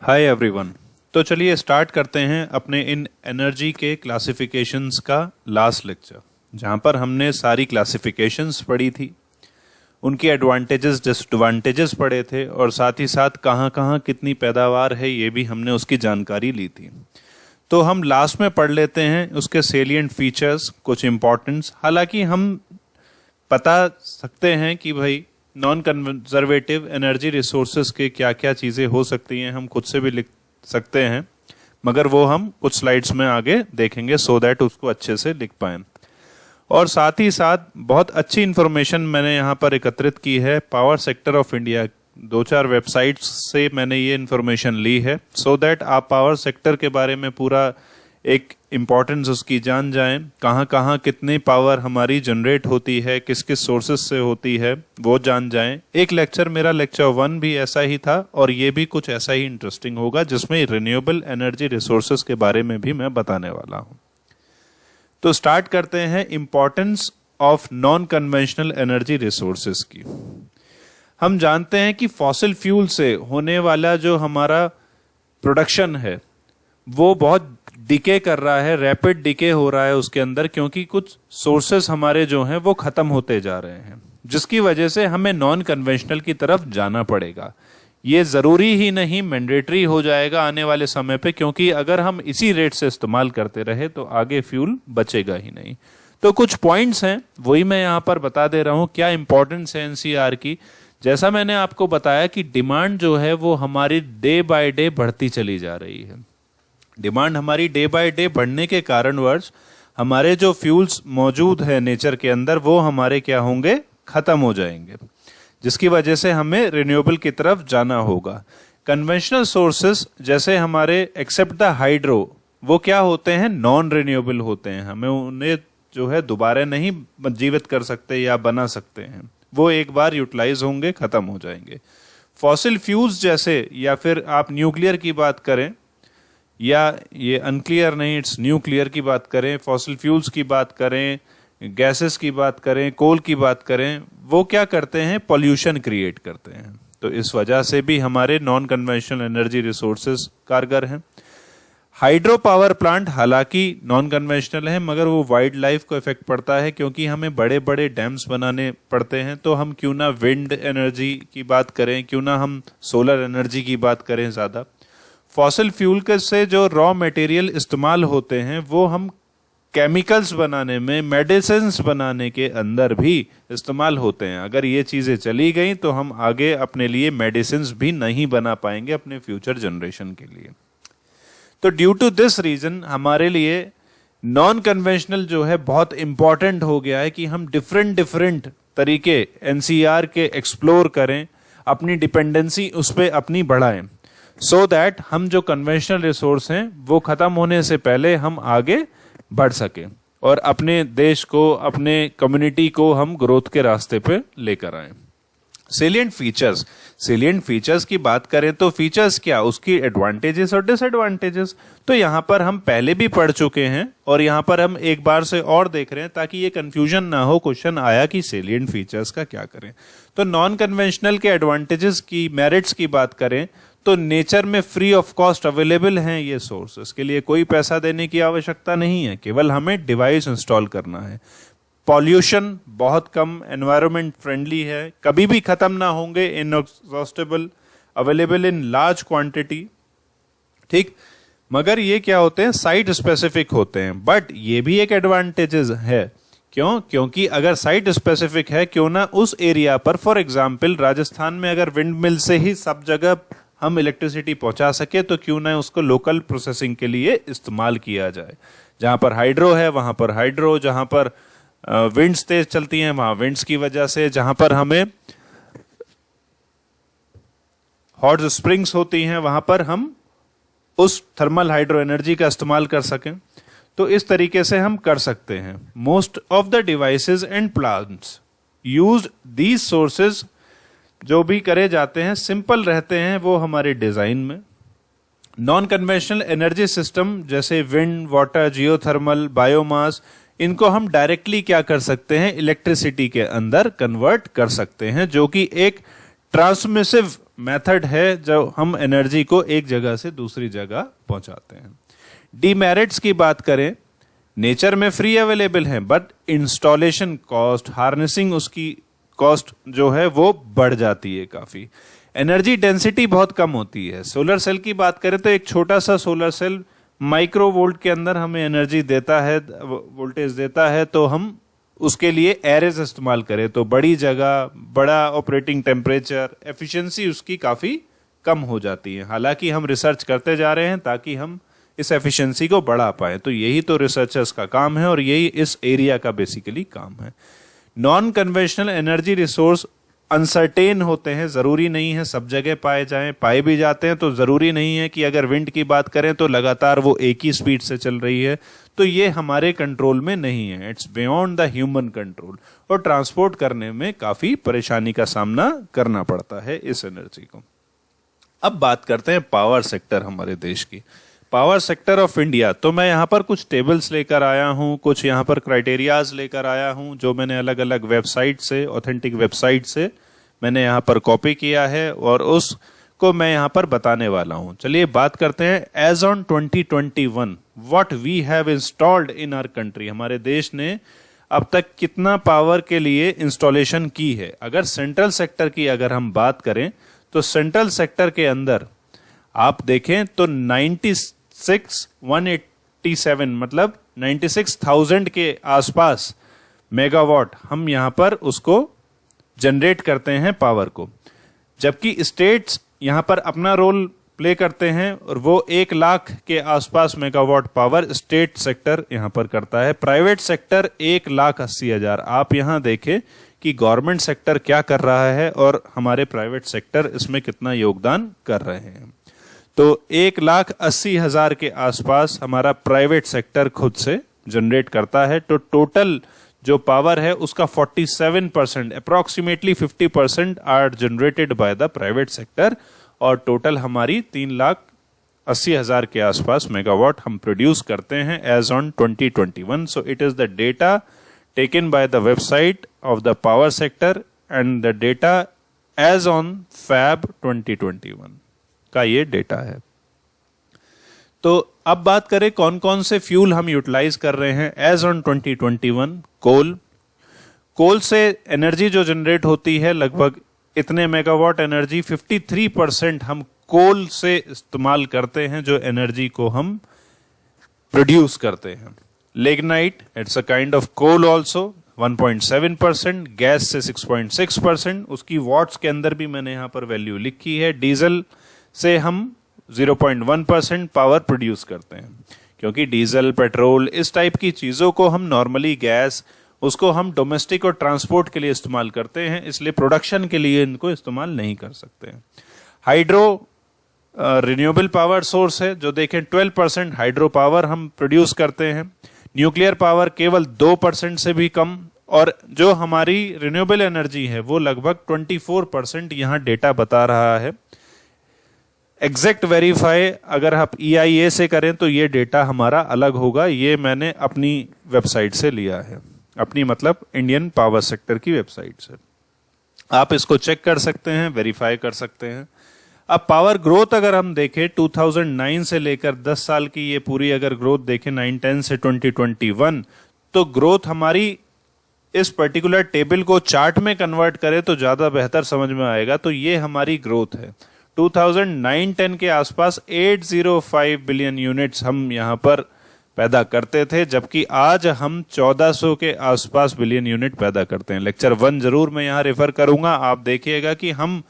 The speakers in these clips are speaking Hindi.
Hi everyone. तो चलिए स्टार्ट करते हैं अपने इन एनर्जी के क्लासिफिकेशंस का लास्ट लेक्चर, जहाँ पर हमने सारी क्लासिफिकेशंस पढ़ी थी, उनकी एडवांटेजेस डिसएडवांटेजेस पढ़े थे और साथ ही साथ कहाँ कहाँ कितनी पैदावार है ये भी हमने उसकी जानकारी ली थी। तो हम लास्ट में पढ़ लेते हैं उसके सेलिएंट फीचर्स, कुछ इम्पोर्टेंस। हालांकि हम बता सकते हैं कि भाई नॉन कंजर्वेटिव एनर्जी रिसोर्सेज के क्या क्या चीज़ें हो सकती हैं, हम खुद से भी लिख सकते हैं, मगर वो हम कुछ स्लाइड्स में आगे देखेंगे सो दैट उसको अच्छे से लिख पाएं। और साथ ही साथ बहुत अच्छी इन्फॉर्मेशन मैंने यहाँ पर एकत्रित की है power sector of India, 2-4 websites से मैंने ये इन्फॉर्मेशन ली है सो दैट आप पावर सेक्टर के बारे में पूरा एक इम्पॉर्टेंस उसकी जान जाएं, कहाँ कहाँ कितनी पावर हमारी जनरेट होती है, किस किस सोर्सेज से होती है, वो जान जाएं। एक लेक्चर मेरा लेक्चर 1 भी ऐसा ही था और ये भी कुछ ऐसा ही इंटरेस्टिंग होगा जिसमें रिन्यूएबल एनर्जी रिसोर्सेज के बारे में भी मैं बताने वाला हूँ। तो स्टार्ट करते हैं importance of non conventional energy resources की। हम जानते हैं कि फॉसिल फ्यूल से होने वाला जो हमारा प्रोडक्शन है वो बहुत डिके कर रहा है, रैपिड डिके हो रहा है उसके अंदर, क्योंकि कुछ सोर्सेस हमारे जो हैं वो खत्म होते जा रहे हैं, जिसकी वजह से हमें नॉन कन्वेंशनल की तरफ जाना पड़ेगा। ये ज़रूरी ही नहीं, मैंडेटरी हो जाएगा आने वाले समय पे, क्योंकि अगर हम इसी रेट से इस्तेमाल करते रहे तो आगे फ्यूल बचेगा ही नहीं। तो कुछ पॉइंट्स हैं वही मैं यहाँ पर बता दे रहा हूँ, क्या इंपॉर्टेंस है एनसीआर की। जैसा मैंने आपको बताया कि डिमांड जो है वो हमारी डे बाय डे बढ़ती चली जा रही है। डिमांड हमारी डे बाय डे बढ़ने के कारणवश हमारे जो फ्यूल्स मौजूद है नेचर के अंदर वो हमारे क्या होंगे, खत्म हो जाएंगे, जिसकी वजह से हमें रिन्यूएबल की तरफ जाना होगा। कन्वेंशनल सोर्सेस जैसे हमारे एक्सेप्ट द हाइड्रो वो क्या होते हैं, नॉन रिन्यूएबल होते हैं, हमें उन्हें जो है दोबारा नहीं जीवित कर सकते या बना सकते हैं, वो एक बार यूटिलाइज होंगे, खत्म हो जाएंगे। फॉसिल फ्यूल्स जैसे, या फिर आप न्यूक्लियर की बात करें, या ये अनक्लियर नहीं इट्स न्यूक्लियर की बात करें, फॉसिल फ्यूल्स की बात करें, गैसेस की बात करें, कोल की बात करें, वो क्या करते हैं, पॉल्यूशन क्रिएट करते हैं। तो इस वजह से भी हमारे नॉन कन्वेंशनल एनर्जी रिसोर्सेज कारगर हैं। हाइड्रो पावर प्लांट हालांकि नॉन कन्वेंशनल है मगर वो वाइल्ड लाइफ को इफेक्ट पड़ता है, क्योंकि हमें बड़े बड़े डैम्स बनाने पड़ते हैं। तो हम क्यों ना विंड एनर्जी की बात करें, क्यों ना हम सोलर एनर्जी की बात करें ज़्यादा। फॉसिल फ्यूल के से जो रॉ मटेरियल इस्तेमाल होते हैं वो हम केमिकल्स बनाने में, मेडिसिन्स बनाने के अंदर भी इस्तेमाल होते हैं। अगर ये चीज़ें चली गई तो हम आगे अपने लिए मेडिसिन्स भी नहीं बना पाएंगे अपने फ्यूचर जनरेशन के लिए। तो ड्यू टू दिस रीजन हमारे लिए नॉन कन्वेंशनल जो है बहुत इंपॉर्टेंट हो गया है कि हम डिफरेंट तरीके एनसीआर के एक्सप्लोर करें, अपनी डिपेंडेंसी उस पर अपनी बढ़ाएं, सो दैट हम जो कन्वेंशनल रिसोर्स हैं वो खत्म होने से पहले हम आगे बढ़ सकें और अपने देश को, अपने कम्युनिटी को हम ग्रोथ के रास्ते पे लेकर आएं। सेलिएंट फीचर्स की बात करें तो फीचर्स क्या, उसकी एडवांटेजेस और डिसएडवांटेजेस तो यहाँ पर हम पहले भी पढ़ चुके हैं और यहाँ पर हम एक बार से और देख रहे हैं ताकि ये कंफ्यूजन ना हो। क्वेश्चन आया कि सेलिएंट फीचर्स का क्या करें, तो नॉन कन्वेंशनल के एडवांटेजेस की, मेरिट्स की बात करें तो नेचर में फ्री ऑफ कॉस्ट अवेलेबल हैं ये सोर्सेस, के लिए कोई पैसा देने की आवश्यकता नहीं है, केवल हमें डिवाइस इंस्टॉल करना है। पॉल्यूशन बहुत कम, एनवायरनमेंट फ्रेंडली है, कभी भी खत्म ना होंगे, inexhaustible, available in large quantity, ठीक। मगर ये क्या होते हैं, साइट स्पेसिफिक होते हैं। बट ये भी एक एडवांटेजेस है, क्यों, क्योंकि अगर साइट स्पेसिफिक है, क्यों ना उस एरिया पर, फॉर एग्जाम्पल राजस्थान में अगर विंड मिल से ही सब जगह हम इलेक्ट्रिसिटी पहुंचा सके तो क्यों ना उसको लोकल प्रोसेसिंग के लिए इस्तेमाल किया जाए। जहां पर हाइड्रो है वहां पर हाइड्रो, जहां पर विंड्स तेज चलती हैं वहां विंड्स की वजह से, जहां पर हमें हॉट स्प्रिंग्स होती हैं वहां पर हम उस थर्मल हाइड्रो एनर्जी का इस्तेमाल कर सकें। तो इस तरीके से हम कर सकते हैं। Most of the devices and plants used these sources जो भी करे जाते हैं सिंपल रहते हैं वो हमारे डिजाइन में। नॉन कन्वेंशनल एनर्जी सिस्टम जैसे विंड, वाटर, जियोथर्मल, बायोमास, इनको हम डायरेक्टली क्या कर सकते हैं, इलेक्ट्रिसिटी के अंदर कन्वर्ट कर सकते हैं, जो कि एक ट्रांसमिसिव मेथड है जो हम एनर्जी को एक जगह से दूसरी जगह पहुंचाते हैं। डीमेरिट्स की बात करें, नेचर में फ्री अवेलेबल है, बट इंस्टॉलेशन कॉस्ट, हार्नेसिंग उसकी कॉस्ट जो है वो बढ़ जाती है काफी। एनर्जी डेंसिटी बहुत कम होती है। सोलर सेल की बात करें तो एक छोटा सा सोलर सेल माइक्रो वोल्ट के अंदर हमें एनर्जी देता है, वोल्टेज देता है, तो हम उसके लिए एरेज इस्तेमाल करें तो बड़ी जगह, बड़ा ऑपरेटिंग टेम्परेचर, एफिशिएंसी उसकी काफी कम हो जाती है। हालांकि हम रिसर्च करते जा रहे हैं ताकि हम इस एफिशिएंसी को बढ़ा पाए, तो यही तो रिसर्चर्स का काम है और यही इस एरिया का बेसिकली काम है। Non conventional energy resource uncertain होते हैं, जरूरी नहीं है सब जगह पाए जाएं, पाए भी जाते हैं तो जरूरी नहीं है कि अगर विंड की बात करें तो लगातार वो एक ही स्पीड से चल रही है, तो ये हमारे कंट्रोल में नहीं है। It's beyond the human control और ट्रांसपोर्ट करने में काफी परेशानी का सामना करना पड़ता है इस एनर्जी को। अब बात करते हैं पावर सेक्टर हमारे देश की, पावर सेक्टर ऑफ इंडिया। तो मैं यहाँ पर कुछ टेबल्स लेकर आया हूँ, कुछ यहाँ पर क्राइटेरियाज लेकर आया हूँ जो मैंने अलग अलग वेबसाइट से, ऑथेंटिक वेबसाइट से मैंने यहाँ पर कॉपी किया है और उसको मैं यहाँ पर बताने वाला हूँ। चलिए बात करते हैं। As on 2021 what we have installed in our country, हमारे देश ने अब तक कितना पावर के लिए इंस्टॉलेशन की है। अगर सेंट्रल सेक्टर की अगर हम बात करें तो सेंट्रल सेक्टर के अंदर आप देखें तो 96,187 मतलब 96,000 के आसपास मेगावाट हम यहां पर उसको जनरेट करते हैं पावर को, जबकि स्टेट्स यहां पर अपना रोल प्ले करते हैं और वो 1 लाख के आसपास मेगावाट पावर स्टेट सेक्टर यहां पर करता है। Private sector 1,80,000। आप यहां देखें कि गवर्नमेंट सेक्टर क्या कर रहा है और हमारे प्राइवेट सेक्टर इसमें कितना योगदान कर रहे हैं। तो 1,80,000 के आसपास हमारा प्राइवेट सेक्टर खुद से जनरेट करता है। तो टोटल जो पावर है उसका 47%, approximately 50% are generated by the private sector और टोटल हमारी 3,80,000 के आसपास मेगावाट हम प्रोड्यूस करते हैं as on 2021। So it is the data taken by the website of the power sector and the data as on Feb 2021 का ये डेटा है। तो अब बात करें कौन कौन से फ्यूल हम यूटिलाइज कर रहे हैं एज ऑन 2021। कोल से एनर्जी जो जनरेट होती है लगभग इतने मेगावाट एनर्जी, 53% हम कोल से इस्तेमाल करते हैं जो एनर्जी को हम प्रोड्यूस करते हैं। Lignite, it's a kind of coal also, 1.7%, gas से 6.6%, उसकी वॉट्स के अंदर भी मैंने यहां पर वैल्यू लिखी है। डीजल से हम 0.1% पावर प्रोड्यूस करते हैं, क्योंकि डीजल, पेट्रोल इस टाइप की चीजों को हम नॉर्मली गैस उसको हम डोमेस्टिक और ट्रांसपोर्ट के लिए इस्तेमाल करते हैं, इसलिए प्रोडक्शन के लिए इनको इस्तेमाल नहीं कर सकते हैं। हाइड्रो रिन्यूएबल पावर सोर्स है, जो देखें 12% हाइड्रो पावर हम प्रोड्यूस करते हैं। न्यूक्लियर पावर केवल 2% से भी कम, और जो हमारी रिन्यूएबल एनर्जी है वो लगभग 24% यहाँ डेटा बता रहा है। एग्जैक्ट वेरीफाई अगर आप EIA से करें तो ये डेटा हमारा अलग होगा, ये मैंने अपनी वेबसाइट से लिया है, अपनी मतलब इंडियन पावर सेक्टर की वेबसाइट से। आप इसको चेक कर सकते हैं, वेरीफाई कर सकते हैं। अब पावर ग्रोथ अगर हम देखें 2009 से लेकर 10 साल की ये पूरी अगर ग्रोथ देखें 9-10 से 2021, तो ग्रोथ हमारी इस पर्टिकुलर टेबल को चार्ट में कन्वर्ट करें तो ज्यादा बेहतर समझ में आएगा। तो ये हमारी ग्रोथ है। 2009-10 के आसपास 805 बिलियन यूनिट्स हम यहाँ पर पैदा करते थे, जबकि आज हम 1400 के आसपास बिलियन यूनिट पैदा करते हैं। लेक्चर 1 जरूर मैं यहाँ रेफर करूंगा, आप देखिएगा कि हम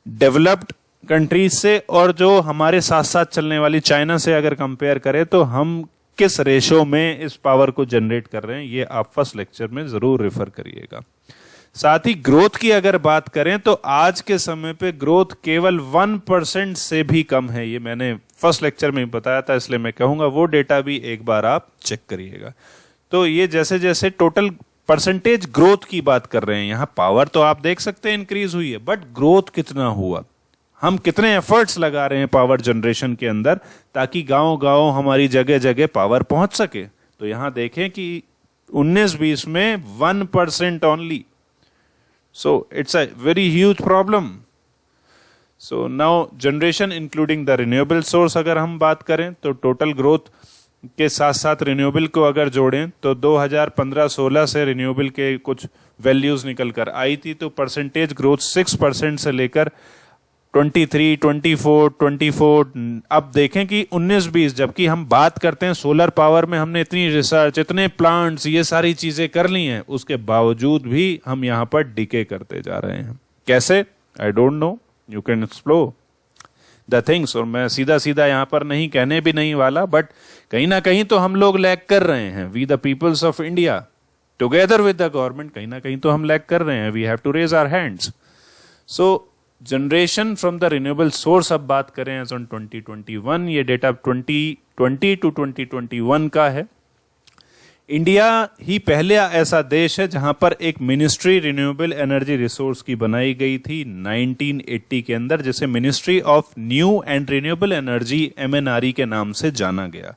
डेवलप्ड कंट्रीज से और जो हमारे साथ साथ चलने वाली चाइना से अगर कंपेयर करें तो हम किस रेशो में इस पावर को जनरेट कर रहे हैं, ये आप फर्स्ट लेक्चर में जरूर रेफर करिएगा। साथ ही ग्रोथ की अगर बात करें तो आज के समय पे ग्रोथ केवल 1% से भी कम है। ये मैंने फर्स्ट लेक्चर में बताया था, इसलिए मैं कहूंगा वो डेटा भी एक बार आप चेक करिएगा। तो ये जैसे जैसे टोटल परसेंटेज ग्रोथ की बात कर रहे हैं, यहाँ पावर तो आप देख सकते हैं इंक्रीज हुई है, बट ग्रोथ कितना हुआ, हम कितने एफर्ट्स लगा रहे हैं पावर जनरेशन के अंदर ताकि गांव-गांव हमारी जगह जगह पावर पहुंच सके। तो यहां देखें कि 19-20 में 1% only. So it's a very huge problem. So now generation including the renewable source अगर हम बात करें तो टोटल ग्रोथ के साथ साथ रिन्यूएबल को अगर जोड़ें तो 2015-16 से रिन्यूएबल के कुछ वैल्यूज निकल कर आई थी, तो परसेंटेज ग्रोथ 6% से लेकर 23, 24, अब देखें कि 19-20, जबकि हम बात करते हैं सोलर पावर में हमने इतनी रिसर्च, इतने प्लांट्स, ये सारी चीजें कर ली हैं, उसके बावजूद भी हम यहाँ पर डिके करते जा रहे हैं। कैसे? I don't know, you can explore the things. और मैं सीधा सीधा यहाँ पर नहीं कहने भी नहीं वाला, बट कहीं ना कहीं तो हम लोग लैग कर रहे हैं। We the peoples of India together with the government, कहीं ना कहीं तो हम लैग कर रहे हैं। We have to raise our hands. So generation from the renewable source अब बात करें एज ऑन 2021, ये डेटा 2020 टू 2021 का है। इंडिया ही पहले ऐसा देश है जहां पर एक मिनिस्ट्री रिन्यूएबल एनर्जी रिसोर्स की बनाई गई थी 1980 के अंदर, जिसे ministry of new and renewable energy MNRE के नाम से जाना गया।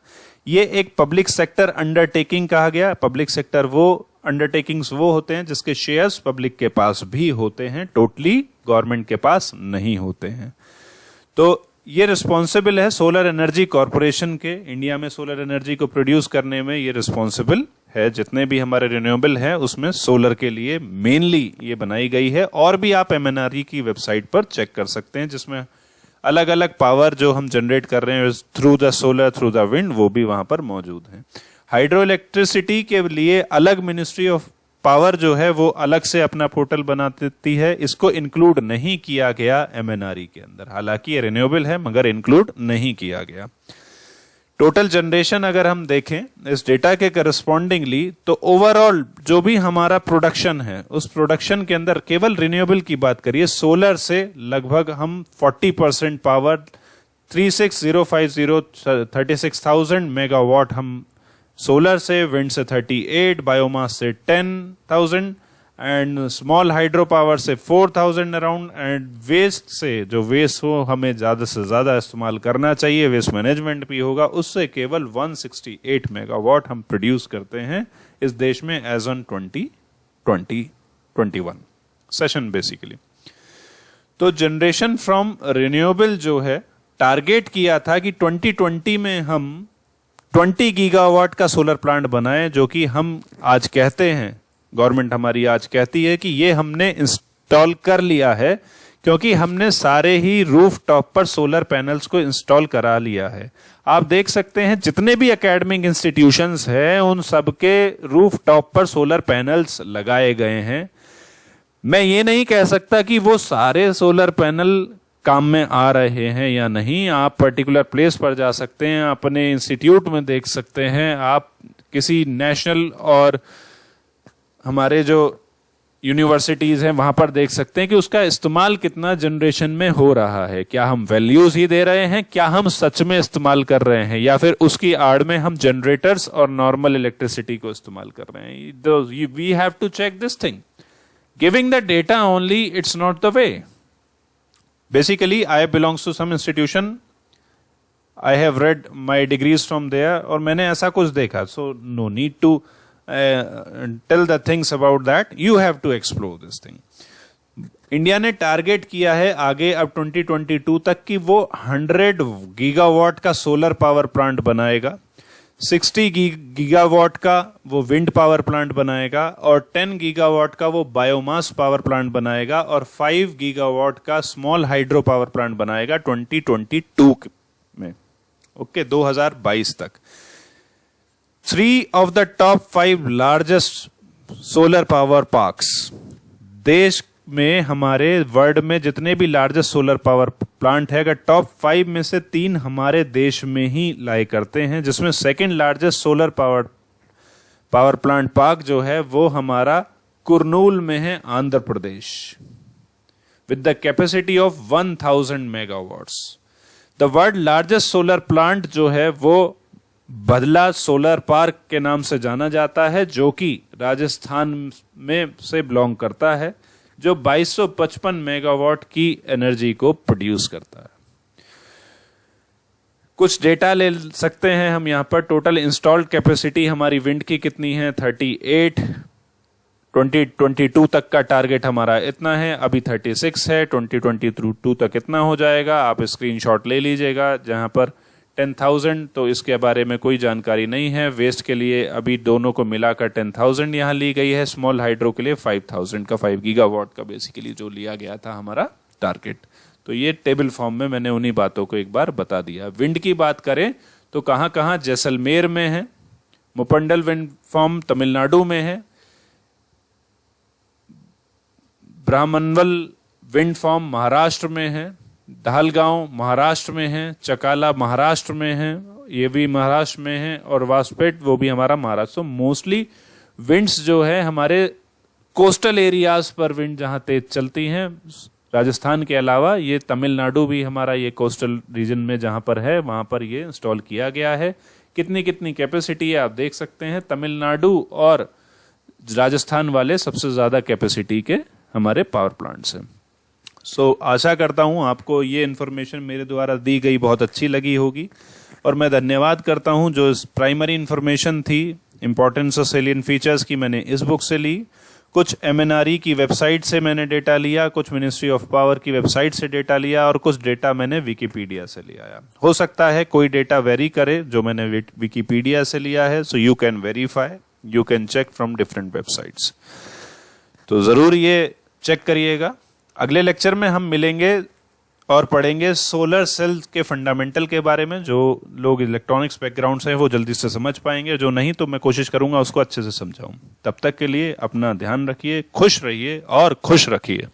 ये एक पब्लिक सेक्टर अंडरटेकिंग कहा गया। पब्लिक सेक्टर वो अंडरटेकिंग्स वो होते हैं जिसके शेयर्स पब्लिक के पास भी होते हैं, टोटली गवर्नमेंट के पास नहीं होते हैं। तो ये रिस्पॉन्सिबल है सोलर एनर्जी कॉरपोरेशन के। इंडिया में सोलर एनर्जी को प्रोड्यूस करने में ये रिस्पॉन्सिबल है। जितने भी हमारे रिन्यूएबल हैं उसमें सोलर के लिए मेनली ये बनाई गई है। और भी आप MNRE की वेबसाइट पर चेक कर सकते हैं, जिसमें अलग अलग पावर जो हम जनरेट कर रहे हैं through the solar, through the wind, वो भी वहां पर मौजूद हैं। हाइड्रो इलेक्ट्रिसिटी के लिए अलग मिनिस्ट्री ऑफ पावर जो है वो अलग से अपना पोर्टल बना देती है। इसको इंक्लूड नहीं किया गया MNRE के अंदर, हालांकि ये रिन्यूएबल है मगर इंक्लूड नहीं किया गया। टोटल जनरेशन अगर हम देखें इस डेटा के करस्पॉन्डिंगली, तो ओवरऑल जो भी हमारा प्रोडक्शन है उस प्रोडक्शन के अंदर केवल रिन्यूएबल की बात करिए, सोलर से लगभग हम 40% पावर 36050 36,000 मेगावाट हम सोलर से, विंड से 38, बायोमास से 10,000 एंड स्मॉल हाइड्रो पावर से 4,000 अराउंड, एंड वेस्ट से, जो वेस्ट हो हमें ज्यादा से ज्यादा इस्तेमाल करना चाहिए, वेस्ट मैनेजमेंट भी होगा, उससे केवल 168 मेगावाट हम प्रोड्यूस करते हैं इस देश में एज ऑन 2021 सेशन बेसिकली। तो जनरेशन फ्रॉम रिन्यूएबल जो है, टारगेट किया था कि 2020 में हम 20 गीगावाट का सोलर प्लांट बनाए, जो कि हम आज कहते हैं, गवर्नमेंट हमारी आज कहती है कि ये हमने इंस्टॉल कर लिया है, क्योंकि हमने सारे ही रूफ टॉप पर सोलर पैनल्स को इंस्टॉल करा लिया है। आप देख सकते हैं जितने भी एकेडमिक इंस्टीट्यूशंस हैं उन सबके रूफ टॉप पर सोलर पैनल्स लगाए गए हैं। मैं ये नहीं कह सकता कि वो सारे सोलर पैनल काम में आ रहे हैं या नहीं। आप पर्टिकुलर प्लेस पर जा सकते हैं, अपने इंस्टीट्यूट में देख सकते हैं, आप किसी नेशनल और हमारे जो यूनिवर्सिटीज हैं वहां पर देख सकते हैं कि उसका इस्तेमाल कितना जनरेशन में हो रहा है। क्या हम वैल्यूज ही दे रहे हैं, क्या हम सच में इस्तेमाल कर रहे हैं, या फिर उसकी आड़ में हम जनरेटर्स और नॉर्मल इलेक्ट्रिसिटी को इस्तेमाल कर रहे हैं। We have to check this thing. Giving the data only, it's not the way. Basically, I belongs to some institution. I have read my degrees from there, और मैंने ऐसा कुछ देखा. So no need to tell the things about that. You have to explore this thing. India ने टारगेट किया है आगे अब 2022 तक कि वो 100 गीगावाट का सोलर पावर प्लांट बनाएगा, 60 गीगावाट का वो विंड पावर प्लांट बनाएगा, और 10 गीगावाट का वो बायोमास पावर प्लांट बनाएगा, और 5 गीगावाट का स्मॉल हाइड्रो पावर प्लांट बनाएगा 2022 में। ओके, 2022 तक। 3 of the top 5 largest solar power parks, देश में हमारे वर्ल्ड में जितने भी लार्जेस्ट सोलर पावर प्लांट है, अगर टॉप 5 में से 3 हमारे देश में ही लाई करते हैं, जिसमें second largest solar power plant park जो है वो हमारा कुरनूल में है, Andhra Pradesh, with the capacity of 1000 megawatts. The world largest solar plant जो है वो भदला सोलर पार्क के नाम से जाना जाता है, जो कि राजस्थान में से बिलोंग करता है, जो 2255 मेगावाट की एनर्जी को प्रोड्यूस करता है। कुछ डेटा ले सकते हैं हम यहां पर। टोटल इंस्टॉल्ड कैपेसिटी हमारी विंड की कितनी है, 38, 2022 तक का टारगेट हमारा इतना है, अभी 36 है, 2022 तक इतना हो जाएगा। आप स्क्रीनशॉट ले लीजिएगा। जहां पर 10,000 तो इसके बारे में कोई जानकारी नहीं है। वेस्ट के लिए अभी दोनों को मिलाकर 10,000 यहाँ ली गई है। स्मॉल हाइड्रो के लिए 5,000 का 5 गीगावाट का बेसिकली जो लिया गया था हमारा टारगेट। तो ये टेबल फॉर्म में मैंने उन्हीं बातों को एक बार बता दिया। विंड की बात करें तो कहाँ कहाँ, जैसलमेर में है, मुपंडल विंड फार्म तमिलनाडु में है, ब्राह्मणवल विंड फार्म महाराष्ट्र में है, धालगांव महाराष्ट्र में है, चकाला महाराष्ट्र में है, ये भी महाराष्ट्र में है, और वासपेट वो भी हमारा महाराष्ट्र। तो मोस्टली विंड्स जो है हमारे कोस्टल एरियाज पर विंड जहां तेज चलती हैं। राजस्थान के अलावा ये तमिलनाडु भी हमारा ये कोस्टल रीजन में जहां पर है वहां पर ये इंस्टॉल किया गया है। कितनी कितनी कैपेसिटी है आप देख सकते हैं। तमिलनाडु और राजस्थान वाले सबसे ज्यादा कैपेसिटी के हमारे पावर प्लांट्स हैं। सो आशा करता हूं आपको ये इन्फॉर्मेशन मेरे द्वारा दी गई बहुत अच्छी लगी होगी, और मैं धन्यवाद करता हूं जो प्राइमरी इन्फॉर्मेशन थी इंपॉर्टेंस ऑफ सेलियन फीचर्स की मैंने इस बुक से ली, कुछ MNRE की वेबसाइट से मैंने डेटा लिया, कुछ मिनिस्ट्री ऑफ पावर की वेबसाइट से डेटा लिया, और कुछ डेटा मैंने विकिपीडिया से लिया। हो सकता है कोई डेटा वेरी करे जो मैंने विकिपीडिया से लिया है, so you can verify, you can check from different websites. तो जरूर ये चेक करिएगा। अगले लेक्चर में हम मिलेंगे और पढ़ेंगे सोलर सेल के फंडामेंटल के बारे में। जो लोग इलेक्ट्रॉनिक्स बैकग्राउंड से हैं वो जल्दी से समझ पाएंगे, जो नहीं तो मैं कोशिश करूंगा उसको अच्छे से समझाऊं। तब तक के लिए अपना ध्यान रखिए, खुश रहिए और खुश रखिए।